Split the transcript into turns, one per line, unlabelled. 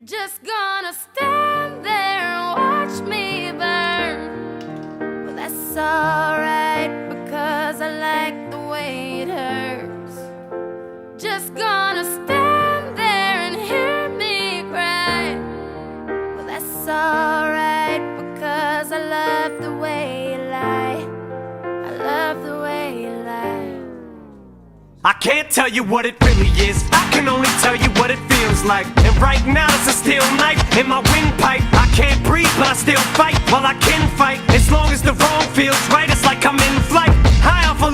Just gonna stand there and watch me burn. Well, that's alright because I like the way it hurts. Just gonna stand there and hear me cry. Well, that's alright because I love the way you lie. I love the way you lie.
I can't tell you what it really is, I can only tell you what it feels like. And right now it's a steel knife in my windpipe. I can't breathe but I still fight while I can fight. As long as the wrong feels right, it's like I'm in flight, high off a